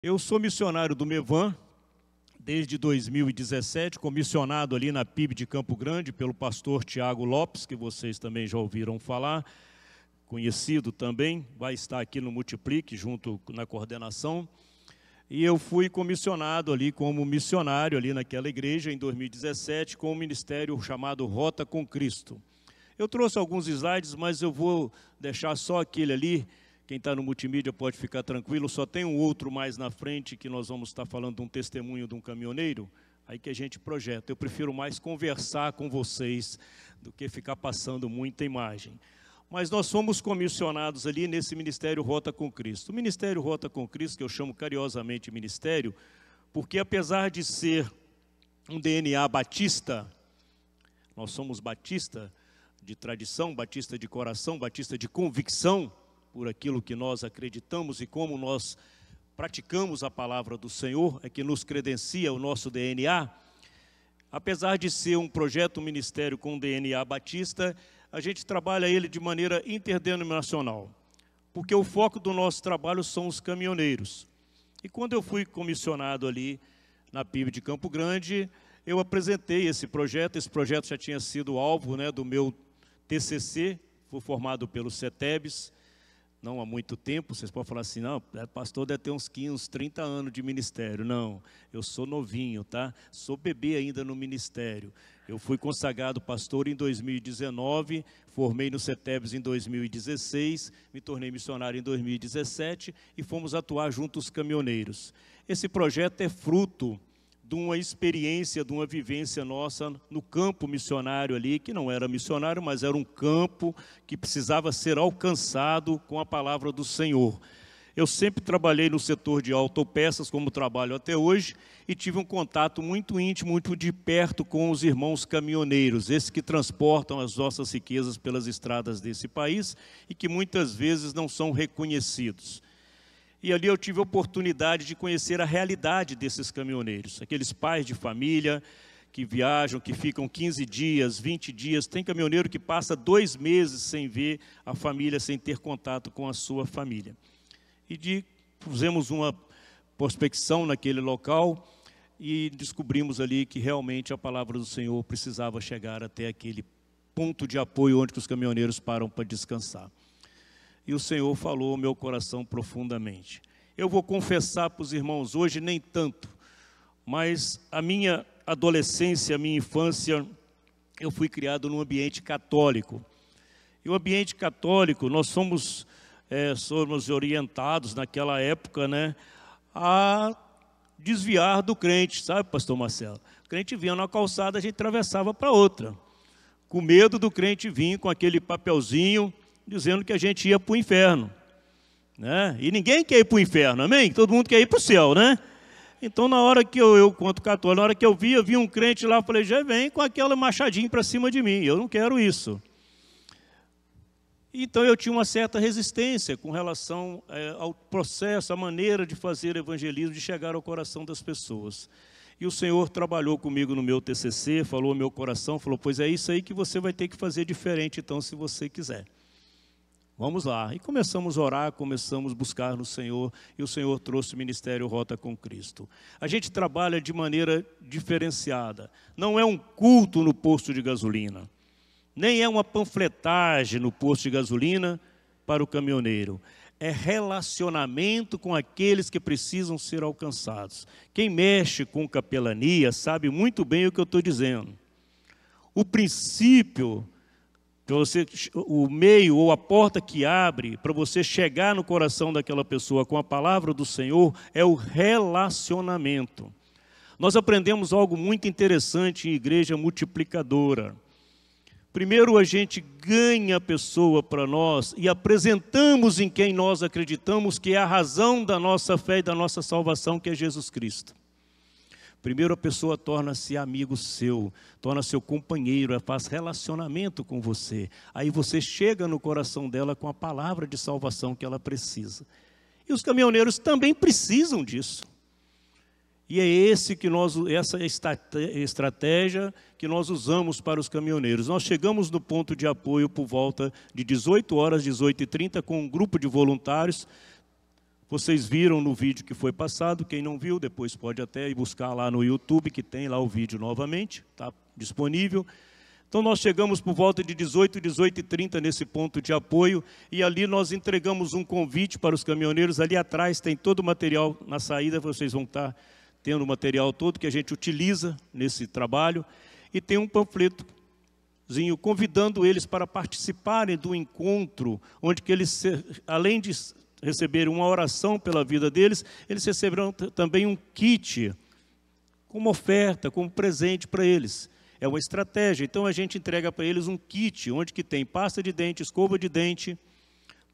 Eu sou missionário do MEVAN desde 2017, comissionado ali na PIB de Campo Grande pelo pastor Tiago Lopes, que vocês também já ouviram falar, conhecido também, vai estar aqui no Multiplique, junto na coordenação. E eu fui comissionado ali como missionário ali naquela igreja em 2017 com um ministério chamado Rota com Cristo. Eu trouxe alguns slides, mas eu vou deixar só aquele ali. Quem está no multimídia pode ficar tranquilo, só tem um outro mais na frente que nós vamos estar falando de um testemunho de um caminhoneiro, aí que a gente projeta. Eu prefiro mais conversar com vocês do que ficar passando muita imagem. Mas nós fomos comissionados ali nesse Ministério Rota com Cristo. O Ministério Rota com Cristo, que eu chamo carinhosamente ministério, porque apesar de ser um DNA batista, nós somos batista de tradição, batista de coração, batista de convicção, por aquilo que nós acreditamos e como nós praticamos a palavra do Senhor, é que nos credencia o nosso DNA. Apesar de ser um projeto ministério com DNA batista, a gente trabalha ele de maneira interdenominacional, porque o foco do nosso trabalho são os caminhoneiros. E quando eu fui comissionado ali na PIB de Campo Grande, eu apresentei esse projeto já tinha sido alvo, do meu TCC, fui formado pelo CETEBS, não há muito tempo. Vocês podem falar assim, não, pastor deve ter uns 15, uns 30 anos de ministério. Não, eu sou novinho, tá? Sou bebê ainda no ministério. Eu fui consagrado pastor em 2019, formei no CETEBS em 2016, me tornei missionário em 2017 e fomos atuar junto aos caminhoneiros. Esse projeto é fruto de uma experiência, de uma vivência nossa no campo missionário ali, que não era missionário, mas era um campo que precisava ser alcançado com a palavra do Senhor. Eu sempre trabalhei no setor de autopeças, como trabalho até hoje, e tive um contato muito íntimo, muito de perto com os irmãos caminhoneiros, esses que transportam as nossas riquezas pelas estradas desse país e que muitas vezes não são reconhecidos. E ali eu tive a oportunidade de conhecer a realidade desses caminhoneiros, aqueles pais de família que viajam, que ficam 15 dias, 20 dias. Tem caminhoneiro que passa 2 meses sem ver a família, sem ter contato com a sua família. E fizemos uma prospecção naquele local e descobrimos ali que realmente a palavra do Senhor precisava chegar até aquele ponto de apoio onde os caminhoneiros param para descansar. E o Senhor falou ao meu coração profundamente. Eu vou confessar para os irmãos hoje, nem tanto, mas a minha adolescência, a minha infância, eu fui criado num ambiente católico. E o ambiente católico, nós somos orientados naquela época, a desviar do crente, sabe, pastor Marcelo? O crente vinha na calçada, a gente atravessava para outra, com medo do crente vir com aquele papelzinho, dizendo que a gente ia para o inferno, E ninguém quer ir para o inferno, amém? Todo mundo quer ir para o céu, Então, na hora que eu quanto católico, na hora que eu vi um crente lá, eu falei, já vem com aquela machadinha para cima de mim, eu não quero isso. Então, eu tinha uma certa resistência com relação ao processo, à maneira de fazer evangelismo, de chegar ao coração das pessoas. E o Senhor trabalhou comigo no meu TCC, falou ao meu coração, falou, pois é isso aí que você vai ter que fazer diferente, então, se você quiser. Vamos lá. E começamos a orar, começamos a buscar no Senhor, e o Senhor trouxe o Ministério Rota com Cristo. A gente trabalha de maneira diferenciada. Não é um culto no posto de gasolina, nem é uma panfletagem no posto de gasolina para o caminhoneiro. É relacionamento com aqueles que precisam ser alcançados. Quem mexe com capelania sabe muito bem o que eu estou dizendo. O princípio, o meio ou a porta que abre para você chegar no coração daquela pessoa com a palavra do Senhor é o relacionamento. Nós aprendemos algo muito interessante em igreja multiplicadora. Primeiro a gente ganha a pessoa para nós e apresentamos em quem nós acreditamos que é a razão da nossa fé e da nossa salvação, que é Jesus Cristo. Primeiro a pessoa torna-se amigo seu, torna seu companheiro, faz relacionamento com você. Aí você chega no coração dela com a palavra de salvação que ela precisa. E os caminhoneiros também precisam disso. E é essa estratégia que nós usamos para os caminhoneiros. Nós chegamos no ponto de apoio por volta de 18 horas, 18h30, com um grupo de voluntários, Vocês viram no vídeo que foi passado, quem não viu, depois pode até ir buscar lá no YouTube, que tem lá o vídeo novamente, está disponível. Então nós chegamos por volta de 18h30 nesse ponto de apoio, e ali nós entregamos um convite para os caminhoneiros. Ali atrás tem todo o material na saída, vocês vão estar tendo o material todo que a gente utiliza nesse trabalho, e tem um panfletozinho convidando eles para participarem do encontro, onde que eles, além de receberem uma oração pela vida deles, eles receberão também um kit, como oferta, como presente para eles. É uma estratégia. Então a gente entrega para eles um kit, onde que tem pasta de dente, escova de dente,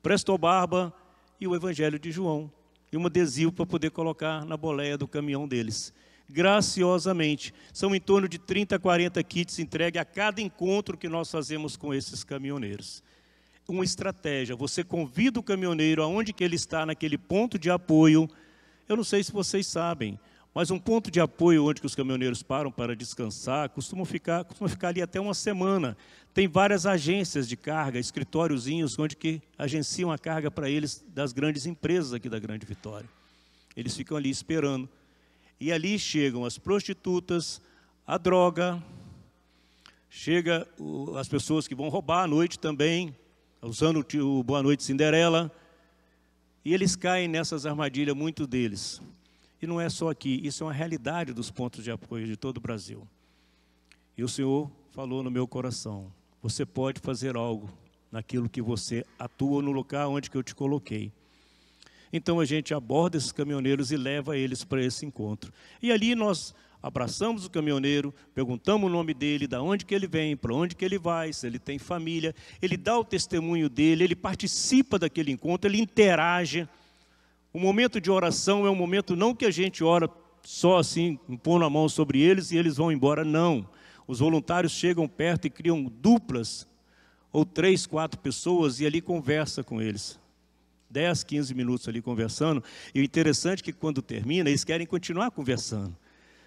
prestobarba e o Evangelho de João. E um adesivo para poder colocar na boleia do caminhão deles. Graciosamente, são em torno de 30 a 40 kits entregues a cada encontro que nós fazemos com esses caminhoneiros. Uma estratégia, você convida o caminhoneiro aonde que ele está naquele ponto de apoio. Eu não sei se vocês sabem, mas um ponto de apoio onde que os caminhoneiros param para descansar, costuma ficar ali até uma semana. Tem várias agências de carga, escritóriozinhos, onde que agenciam a carga para eles das grandes empresas aqui da Grande Vitória. Eles ficam ali esperando. E ali chegam as prostitutas, a droga, chega as pessoas que vão roubar à noite também, usando o Boa Noite Cinderela, e eles caem nessas armadilhas, muitos deles. E não é só aqui, isso é uma realidade dos pontos de apoio de todo o Brasil. E o Senhor falou no meu coração, você pode fazer algo naquilo que você atua no lugar onde que eu te coloquei. Então a gente aborda esses caminhoneiros e leva eles para esse encontro. E ali nós abraçamos o caminhoneiro, perguntamos o nome dele, de onde que ele vem, para onde que ele vai, se ele tem família. Ele dá o testemunho dele, ele participa daquele encontro, ele interage. O momento de oração é um momento não que a gente ora só assim, impondo a mão sobre eles e eles vão embora, não. Os voluntários chegam perto e criam duplas, ou 3, 4 pessoas, e ali conversa com eles. 10, 15 minutos ali conversando. E o interessante é que quando termina, eles querem continuar conversando.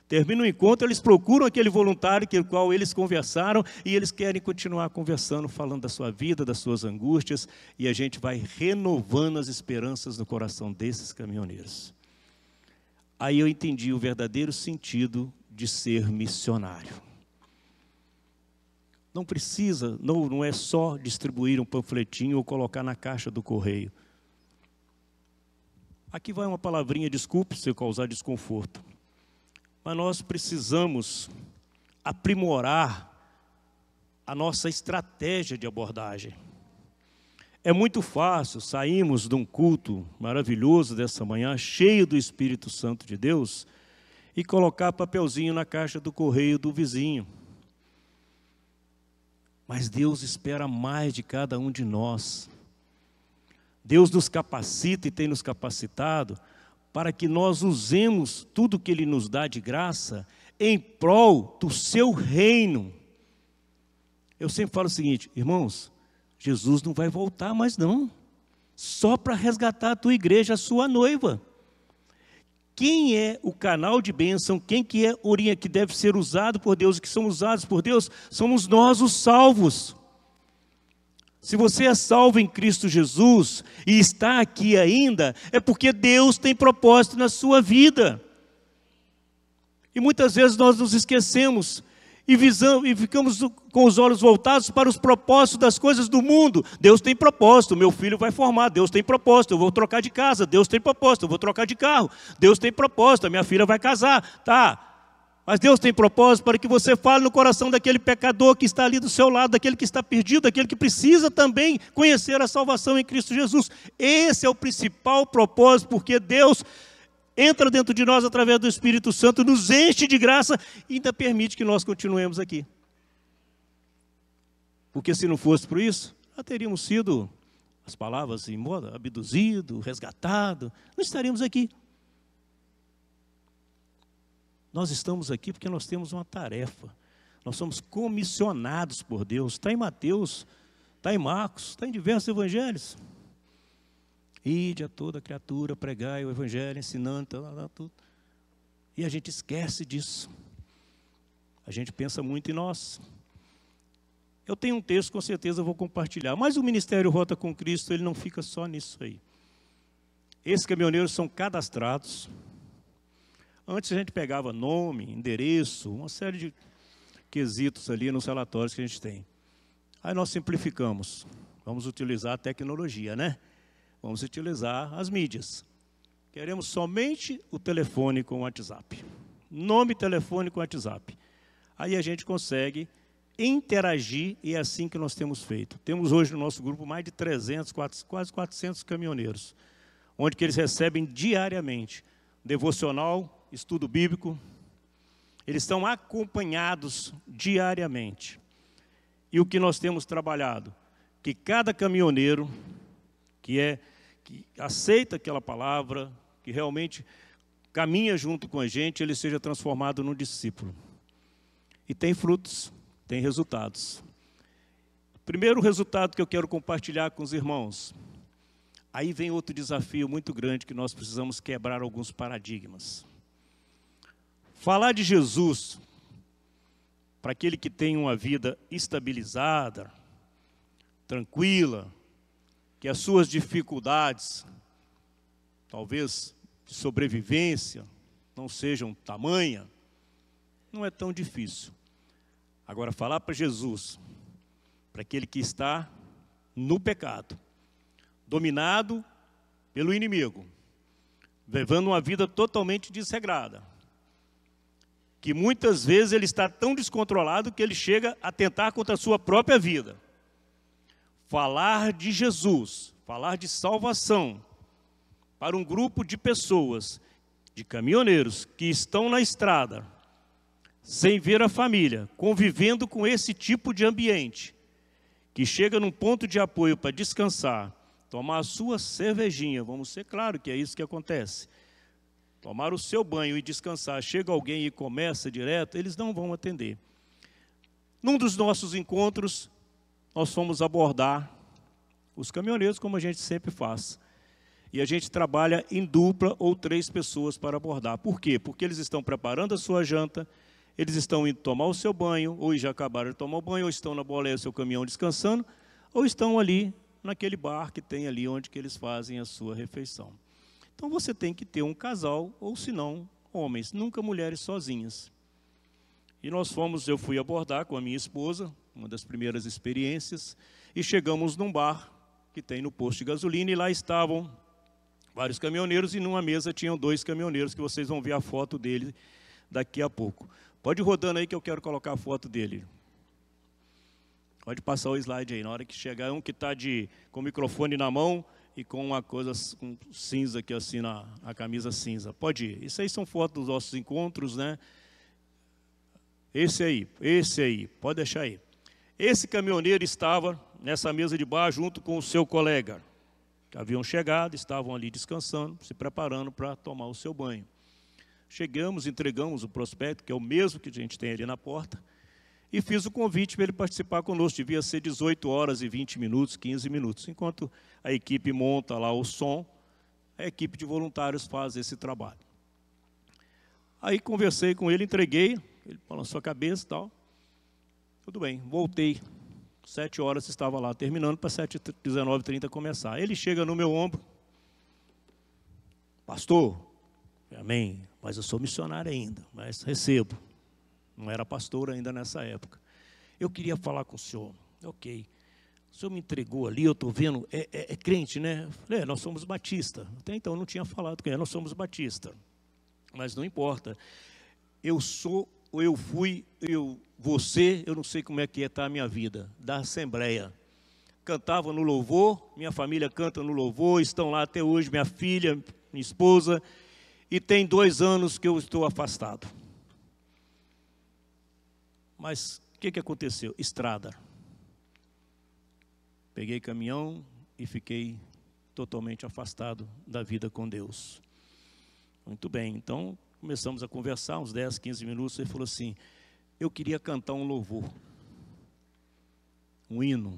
Termina o encontro, eles procuram aquele voluntário com o qual eles conversaram e eles querem continuar conversando, falando da sua vida, das suas angústias, e a gente vai renovando as esperanças no coração desses caminhoneiros. Aí eu entendi o verdadeiro sentido de ser missionário. Não precisa, não é só distribuir um panfletinho ou colocar na caixa do correio. Aqui vai uma palavrinha, desculpe se eu causar desconforto. Mas nós precisamos aprimorar a nossa estratégia de abordagem. É muito fácil, saímos de um culto maravilhoso dessa manhã, cheio do Espírito Santo de Deus, e colocar papelzinho na caixa do correio do vizinho. Mas Deus espera mais de cada um de nós. Deus nos capacita e tem nos capacitado para que nós usemos tudo que Ele nos dá de graça em prol do seu reino. Eu sempre falo o seguinte, irmãos, Jesus não vai voltar mais não, só para resgatar a tua igreja, a sua noiva. Quem é o canal de bênção, quem que é que deve ser usado por Deus, que são usados por Deus, somos nós os salvos. Se você é salvo em Cristo Jesus e está aqui ainda, é porque Deus tem propósito na sua vida. E muitas vezes nós nos esquecemos e ficamos com os olhos voltados para os propósitos das coisas do mundo. Deus tem propósito, meu filho vai formar, Deus tem propósito, eu vou trocar de casa, Deus tem propósito, eu vou trocar de carro, Deus tem propósito, a minha filha vai casar, tá? Mas Deus tem propósito para que você fale no coração daquele pecador que está ali do seu lado, daquele que está perdido, daquele que precisa também conhecer a salvação em Cristo Jesus. Esse é o principal propósito, porque Deus entra dentro de nós através do Espírito Santo, nos enche de graça e ainda permite que nós continuemos aqui. Porque se não fosse por isso, já teríamos sido, as palavras em moda, abduzido, resgatado, não estaríamos aqui. Nós estamos aqui porque nós temos uma tarefa. Nós somos comissionados por Deus. Está em Mateus, está em Marcos, está em diversos evangelhos. Ide a toda criatura, pregai o evangelho, ensinando, tudo. E a gente esquece disso. A gente pensa muito em nós. Eu tenho um texto, com certeza eu vou compartilhar. Mas o Ministério Rota com Cristo, ele não fica só nisso aí. Esses caminhoneiros são cadastrados. Antes a gente pegava nome, endereço, uma série de quesitos ali nos relatórios que a gente tem. Aí nós simplificamos. Vamos utilizar a tecnologia, né? Vamos utilizar as mídias. Queremos somente o telefone com o WhatsApp. Nome, telefone com WhatsApp. Aí a gente consegue interagir e é assim que nós temos feito. Temos hoje no nosso grupo mais de 300, quase 400 caminhoneiros, onde que eles recebem diariamente devocional, estudo bíblico. Eles estão acompanhados diariamente. E o que nós temos trabalhado? Que cada caminhoneiro que aceita aquela palavra, que realmente caminha junto com a gente, ele seja transformado num discípulo. E tem frutos, tem resultados. Primeiro resultado que eu quero compartilhar com os irmãos. Aí vem outro desafio muito grande que nós precisamos quebrar alguns paradigmas. Falar de Jesus para aquele que tem uma vida estabilizada, tranquila, que as suas dificuldades, talvez de sobrevivência, não sejam tamanha, não é tão difícil. Agora, falar para Jesus, para aquele que está no pecado, dominado pelo inimigo, levando uma vida totalmente desregrada, que muitas vezes ele está tão descontrolado que ele chega a tentar contra a sua própria vida. Falar de Jesus, falar de salvação para um grupo de pessoas, de caminhoneiros que estão na estrada, sem ver a família, convivendo com esse tipo de ambiente, que chega num ponto de apoio para descansar, tomar a sua cervejinha, vamos ser claros que é isso que acontece, tomar o seu banho e descansar, chega alguém e começa direto, eles não vão atender. Num dos nossos encontros, nós fomos abordar os caminhoneiros, como a gente sempre faz. E a gente trabalha em dupla ou 3 pessoas para abordar. Por quê? Porque eles estão preparando a sua janta, eles estão indo tomar o seu banho, ou já acabaram de tomar o banho, ou estão na boleia do seu caminhão descansando, ou estão ali naquele bar que tem ali onde que eles fazem a sua refeição. Então você tem que ter um casal, ou se não, homens, nunca mulheres sozinhas. E eu fui abordar com a minha esposa, uma das primeiras experiências, e chegamos num bar que tem no posto de gasolina, e lá estavam vários caminhoneiros, e numa mesa tinham 2 caminhoneiros, que vocês vão ver a foto dele daqui a pouco. Pode ir rodando aí que eu quero colocar a foto dele. Pode passar o slide aí, na hora que chegar um que está com o microfone na mão e com uma coisa com cinza aqui assim a camisa cinza. Pode ir. Isso aí são fotos dos nossos encontros, né? Esse aí, pode deixar aí. Esse caminhoneiro estava nessa mesa de bar junto com o seu colega. Que haviam chegado, estavam ali descansando, se preparando para tomar o seu banho. Chegamos, entregamos o prospecto, que é o mesmo que a gente tem ali na porta, e fiz o convite para ele participar conosco. Devia ser 18 horas e 20 minutos, 15 minutos. Enquanto a equipe monta lá o som, a equipe de voluntários faz esse trabalho. Aí conversei com ele, entreguei, ele balançou a cabeça e tal. Tudo bem, voltei. 7 horas estava lá, terminando para 19h30 começar. Ele chega no meu ombro. Pastor, amém, mas eu sou missionário ainda, mas recebo. Não era pastor ainda nessa época. Eu queria falar com o senhor. Ok. O senhor me entregou ali, eu estou vendo, é crente, né? Eu falei, nós somos batistas. Até então eu não tinha falado com ele, nós somos batistas. Mas não importa. Eu sou, eu fui, você, eu não sei como é que está a minha vida, da Assembleia. Cantava no louvor, minha família canta no louvor, estão lá até hoje, minha filha, minha esposa, e tem 2 anos que eu estou afastado. Mas o que aconteceu? Estrada. Peguei caminhão e fiquei totalmente afastado da vida com Deus. Muito bem, então começamos a conversar, uns 10, 15 minutos, ele falou assim, eu queria cantar um louvor, um hino.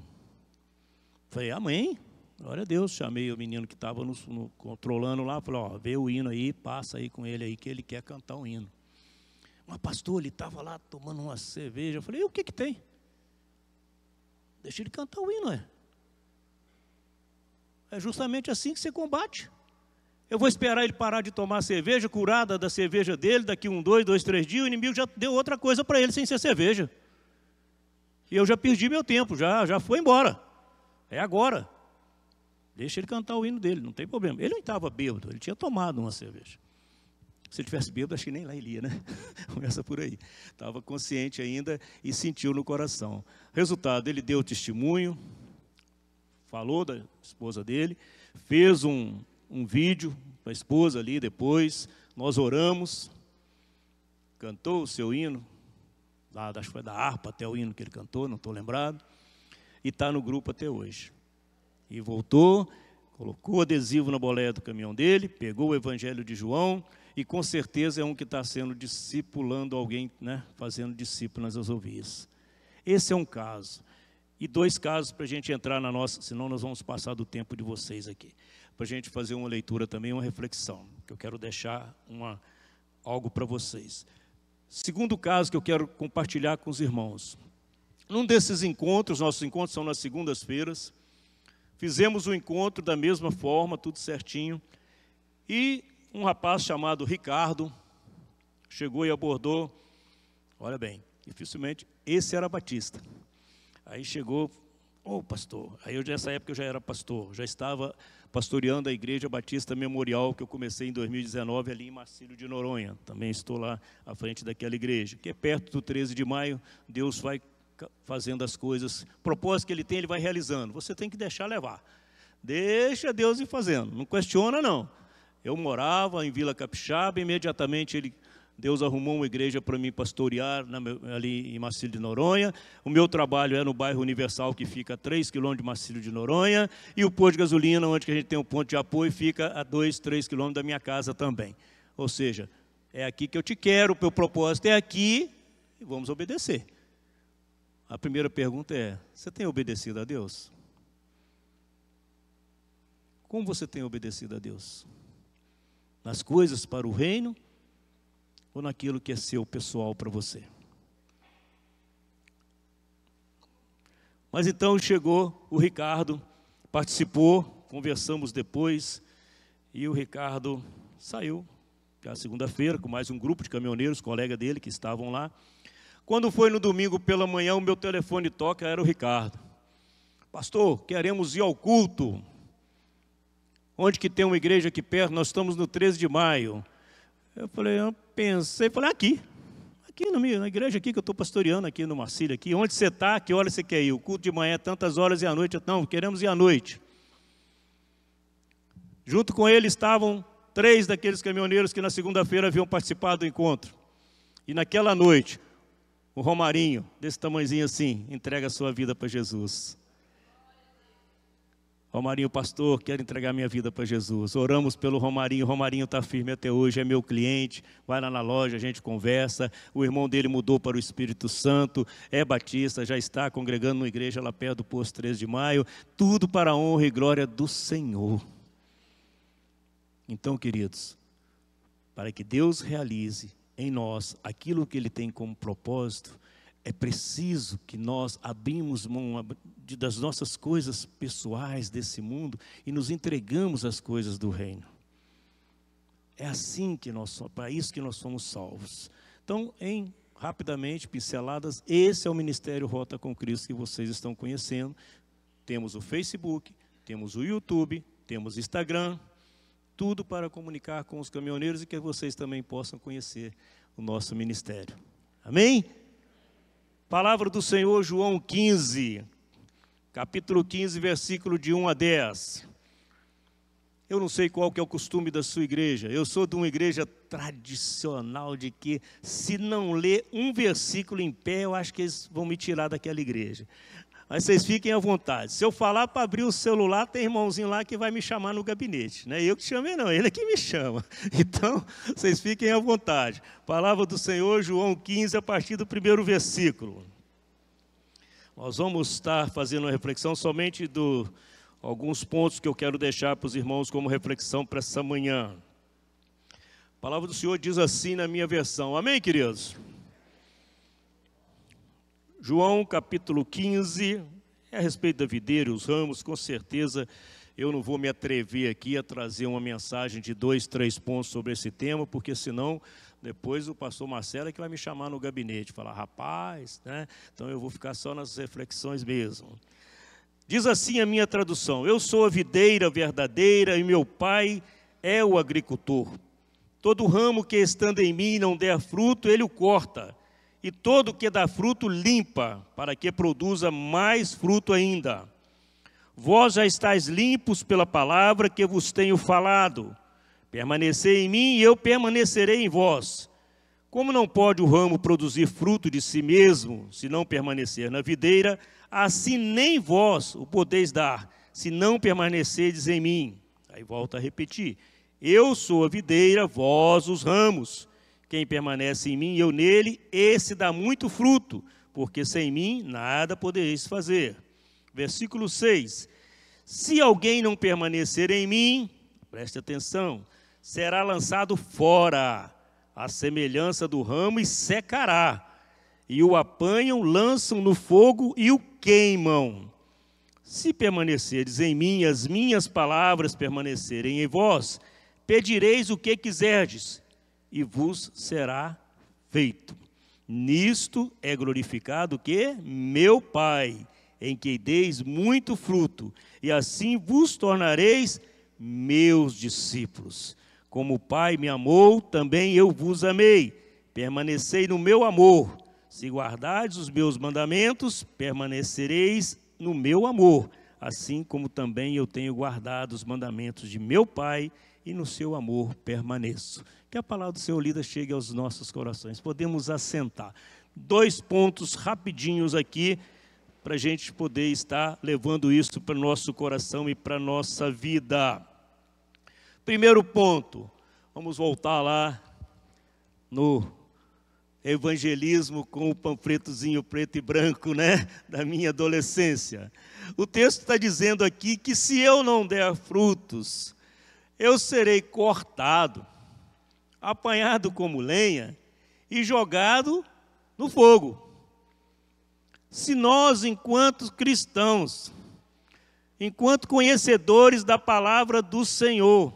Falei, amém, glória a Deus. Chamei o menino que estava controlando lá, falei, ó, vê o hino aí, passa aí com ele aí, que ele quer cantar um hino. Mas pastor, ele estava lá tomando uma cerveja. Eu falei, e o que tem? Deixa ele cantar o hino, é justamente assim que você combate. Eu vou esperar ele parar de tomar cerveja, curada da cerveja dele, daqui 1, 2, 3 dias, o inimigo já deu outra coisa para ele sem ser cerveja. E eu já perdi meu tempo, já foi embora. É agora. Deixa ele cantar o hino dele, não tem problema. Ele não estava bêbado, ele tinha tomado uma cerveja. Se ele tivesse bêbado, acho que nem lá ele ia, né? Começa por aí. Estava consciente ainda e sentiu no coração. Resultado, ele deu testemunho, falou da esposa dele, fez um vídeo para a esposa ali depois, nós oramos, cantou o seu hino, lá, acho que foi da harpa até o hino que ele cantou, não estou lembrado, e está no grupo até hoje. E voltou, colocou adesivo na boleia do caminhão dele, pegou o Evangelho de João, e com certeza é um que está sendo discipulando alguém, né, fazendo discípulo nas ovelhas. Esse é um caso. E 2 casos para a gente entrar na nossa, senão nós vamos passar do tempo de vocês aqui. Para a gente fazer uma leitura também, uma reflexão, que eu quero deixar algo para vocês. Segundo caso que eu quero compartilhar com os irmãos. Num desses encontros, nossos encontros são nas segundas-feiras, fizemos o encontro da mesma forma, tudo certinho, e um rapaz chamado Ricardo chegou e abordou, olha bem, dificilmente, esse era batista. Aí chegou, pastor, aí nessa época eu já era pastor, já estava pastoreando a Igreja Batista Memorial, que eu comecei em 2019 ali em Marcílio de Noronha, também estou lá à frente daquela igreja, que é perto do 13 de maio, Deus vai fazendo as coisas, propósito que ele tem, ele vai realizando, você tem que deixar levar, deixa Deus ir fazendo, não questiona não. Eu morava em Vila Capixaba, imediatamente Deus arrumou uma igreja para mim pastorear ali em Marcílio de Noronha. O meu trabalho é no bairro Universal, que fica a 3 quilômetros de Marcílio de Noronha, e o posto de gasolina, onde a gente tem um ponto de apoio, fica a 2, 3 quilômetros da minha casa também. Ou seja, é aqui que eu te quero, o meu propósito é aqui, e vamos obedecer. A primeira pergunta é, você tem obedecido a Deus? Como você tem obedecido a Deus? Nas coisas para o reino ou naquilo que é seu pessoal para você? Mas então chegou o Ricardo, participou, conversamos depois, e o Ricardo saiu, na segunda-feira, com mais um grupo de caminhoneiros, colega dele, que estavam lá. Quando foi no domingo pela manhã, o meu telefone toca, era o Ricardo. Pastor, queremos ir ao culto. Onde que tem uma igreja aqui perto? Nós estamos no 13 de maio. Eu pensei, aqui na igreja aqui que eu estou pastoreando aqui no Marcílio, aqui. Onde você está? Que hora você quer ir? O culto de manhã é tantas horas e à noite. Não, queremos ir à noite. Junto com ele estavam 3 daqueles caminhoneiros que na segunda-feira haviam participado do encontro. E naquela noite, o Romarinho, desse tamanhozinho assim, entrega a sua vida para Jesus. Romarinho, pastor, quero entregar minha vida para Jesus. Oramos pelo Romarinho, o Romarinho está firme até hoje, é meu cliente, vai lá na loja, a gente conversa. O irmão dele mudou para o Espírito Santo, é batista, já está congregando numa igreja lá perto do posto 13 de maio. Tudo para a honra e glória do Senhor. Então, queridos, para que Deus realize em nós aquilo que Ele tem como propósito, é preciso que nós abrimos mão das nossas coisas pessoais desse mundo e nos entregamos às coisas do reino. É assim que para isso que nós somos salvos. Então, rapidamente, pinceladas, esse é o Ministério Rota com Cristo que vocês estão conhecendo. Temos o Facebook, temos o YouTube, temos o Instagram, tudo para comunicar com os caminhoneiros e que vocês também possam conhecer o nosso ministério. Amém? Palavra do Senhor, João 15, capítulo 15, versículo de 1 a 10. Eu não sei qual que é o costume da sua igreja. Eu sou de uma igreja tradicional de que, se não ler um versículo em pé, eu acho que eles vão me tirar daquela igreja. Mas vocês fiquem à vontade. Se eu falar para abrir o celular, tem irmãozinho lá que vai me chamar no gabinete. Não é eu que chamei, não, ele é que me chama. Então, vocês fiquem à vontade. Palavra do Senhor, João 15, a partir do 1º versículo. Nós vamos estar fazendo uma reflexão somente alguns pontos que eu quero deixar para os irmãos como reflexão para essa manhã. A palavra do Senhor diz assim na minha versão. Amém, queridos? João capítulo 15, é a respeito da videira e os ramos, com certeza Eu não vou me atrever aqui a trazer uma mensagem de 2, 3 pontos sobre esse tema, porque senão depois o pastor Marcelo é que vai me chamar no gabinete, falar, rapaz, né? Então eu vou ficar só nas reflexões mesmo. Diz assim a minha tradução: eu sou a videira verdadeira e meu pai é o agricultor. Todo ramo que estando em mim não der fruto, ele o corta, e todo que dá fruto limpa, para que produza mais fruto ainda. Vós já estáis limpos pela palavra que vos tenho falado. Permanecei em mim e eu permanecerei em vós. Como não pode o ramo produzir fruto de si mesmo, se não permanecer na videira, assim nem vós o podeis dar, se não permanecerdes em mim. Aí volta a repetir. Eu sou a videira, vós os ramos. Quem permanece em mim e eu nele, esse dá muito fruto, porque sem mim nada podereis fazer. Versículo 6. Se alguém não permanecer em mim, preste atenção, será lançado fora, à semelhança do ramo, e secará. E o apanham, lançam no fogo e o queimam. Se permanecerdes em mim, as minhas palavras permanecerem em vós, pedireis o que quiserdes, e vos será feito. Nisto é glorificado o quê? Meu Pai, em que deis muito fruto, e assim vos tornareis meus discípulos. Como o Pai me amou, também eu vos amei. Permanecei no meu amor. Se guardardes os meus mandamentos, permanecereis no meu amor, assim como também eu tenho guardado os mandamentos de meu Pai, e no seu amor permaneço. Que a palavra do Senhor lida chegue aos nossos corações. Podemos assentar. 2 pontos rapidinhos aqui, para a gente poder estar levando isso para o nosso coração e para a nossa vida. Primeiro ponto, vamos voltar lá no evangelismo com o panfletozinho preto e branco, né, da minha adolescência. O texto está dizendo aqui que se eu não der frutos, eu serei cortado, apanhado como lenha e jogado no fogo. Se nós, enquanto cristãos, enquanto conhecedores da palavra do Senhor,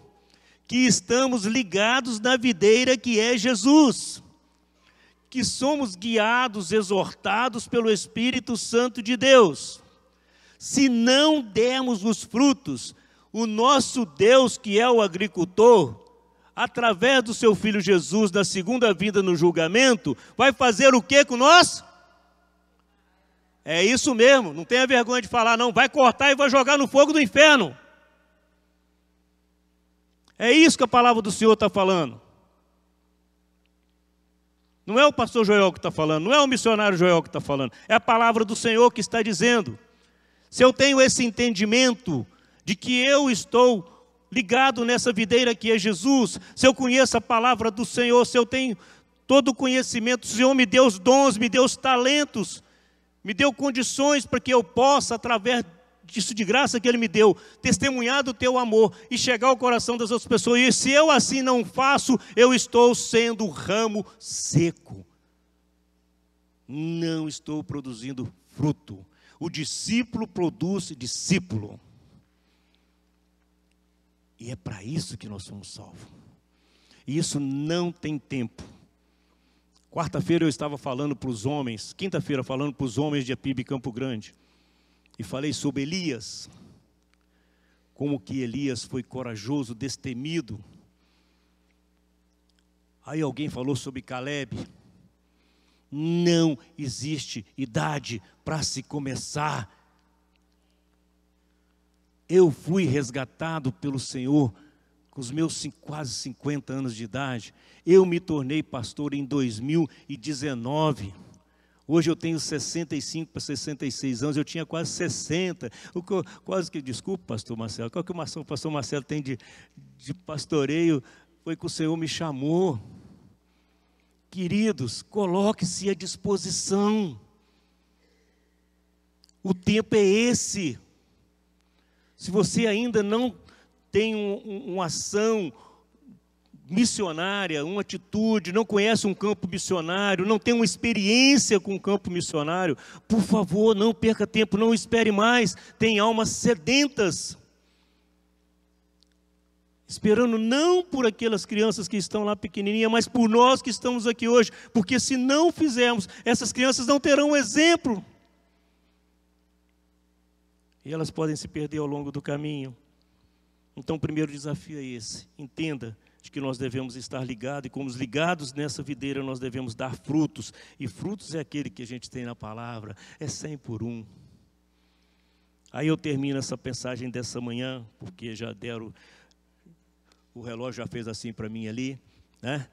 que estamos ligados na videira que é Jesus, que somos guiados, exortados pelo Espírito Santo de Deus, se não dermos os frutos, o nosso Deus, que é o agricultor, através do seu Filho Jesus, na segunda vinda no julgamento, vai fazer o que com nós? É isso mesmo, não tenha vergonha de falar não, vai cortar e vai jogar no fogo do inferno. É isso que a palavra do Senhor está falando. Não é o pastor Joel que está falando, não é o missionário Joel que está falando, é a palavra do Senhor que está dizendo. Se eu tenho esse entendimento de que eu estou ligado nessa videira que é Jesus, se eu conheço a palavra do Senhor, se eu tenho todo o conhecimento, o Senhor me deu os dons, me deu os talentos, me deu condições para que eu possa, através disso de graça que Ele me deu, testemunhar do teu amor e chegar ao coração das outras pessoas. E se eu assim não faço, eu estou sendo ramo seco. Não estou produzindo fruto. O discípulo produz discípulo. E é para isso que nós somos salvos. E isso não tem tempo. Quarta-feira eu estava falando para os homens, quinta-feira falando para os homens de Apib Campo Grande, e falei sobre Elias, como que Elias foi corajoso, destemido. Aí alguém falou sobre Caleb. Não existe idade para se começar. Eu fui resgatado pelo Senhor com os meus quase 50 anos de idade. Eu me tornei pastor em 2019. Hoje eu tenho 65 para 66 anos, eu tinha quase 60. Quase que, desculpe, pastor Marcelo, qual que o pastor Marcelo tem de pastoreio? Foi que o Senhor me chamou. Queridos, coloque-se à disposição. O tempo é esse. Se você ainda não tem uma ação missionária, uma atitude, não conhece um campo missionário, não tem uma experiência com o campo missionário, por favor, não perca tempo, não espere mais. Tem almas sedentas. Esperando não por aquelas crianças que estão lá pequenininhas, mas por nós que estamos aqui hoje. Porque se não fizermos, essas crianças não terão um exemplo. E elas podem se perder ao longo do caminho. Então o primeiro desafio é esse. Entenda de que nós devemos estar ligados, e como ligados nessa videira nós devemos dar frutos. E frutos é aquele que a gente tem na palavra, é 100 por 1. Aí eu termino essa mensagem dessa manhã, porque já deram... O relógio já fez assim para mim ali, né?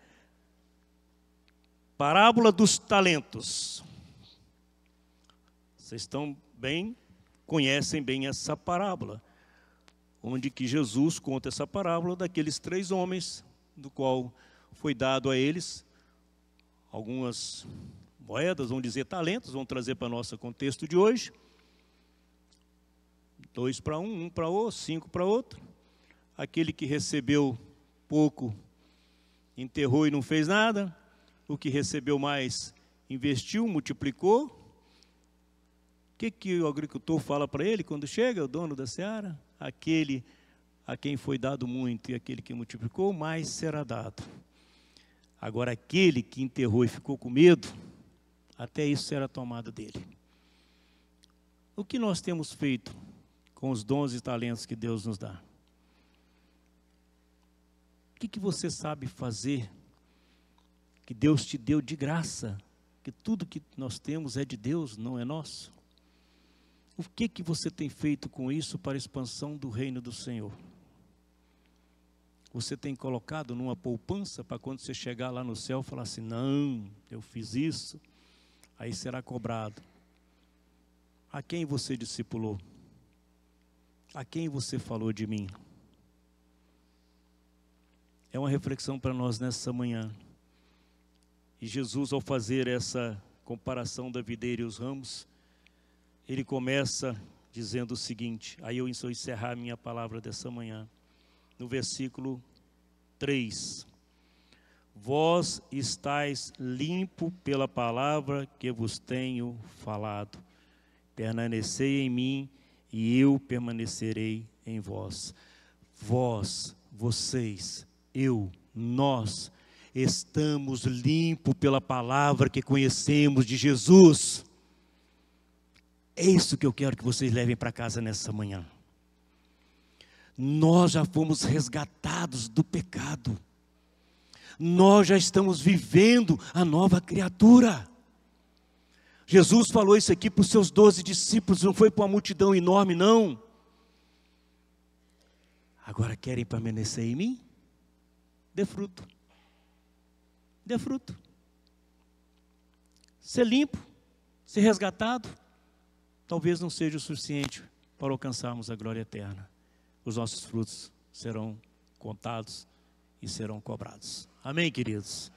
Parábola dos talentos. Vocês estão bem, conhecem bem essa parábola, onde que Jesus conta essa parábola daqueles 3 homens, do qual foi dado a eles algumas moedas, vamos dizer talentos, vamos trazer para o nosso contexto de hoje. 2 para um para outro, 5 para outro. Aquele que recebeu pouco, enterrou e não fez nada. O que recebeu mais, investiu, multiplicou. O que o agricultor fala para ele quando chega, o dono da seara? Aquele a quem foi dado muito e aquele que multiplicou, mais será dado. Agora, aquele que enterrou e ficou com medo, até isso será tomado dele. O que nós temos feito com os dons e talentos que Deus nos dá? O que você sabe fazer, que Deus te deu de graça, que tudo que nós temos é de Deus, não é nosso? O que você tem feito com isso para a expansão do reino do Senhor? Você tem colocado numa poupança para quando você chegar lá no céu falar assim, não, eu fiz isso, aí será cobrado. A quem você discipulou? A quem você falou de mim? É uma reflexão para nós nessa manhã. E Jesus, ao fazer essa comparação da videira e os ramos, ele começa dizendo o seguinte, aí eu vou encerrar a minha palavra dessa manhã, no versículo 3. Vós estáis limpo pela palavra que vos tenho falado. Permanecei em mim e eu permanecerei em vós. Vós, vocês, eu, nós, estamos limpos pela palavra que conhecemos de Jesus. É isso que eu quero que vocês levem para casa nessa manhã. Nós já fomos resgatados do pecado. Nós já estamos vivendo a nova criatura. Jesus falou isso aqui para os seus 12 discípulos, não foi para uma multidão enorme, não. Agora querem permanecer em mim? Dê fruto. Dê fruto. Ser limpo, ser resgatado, talvez não seja o suficiente para alcançarmos a glória eterna. Os nossos frutos serão contados e serão cobrados. Amém, queridos?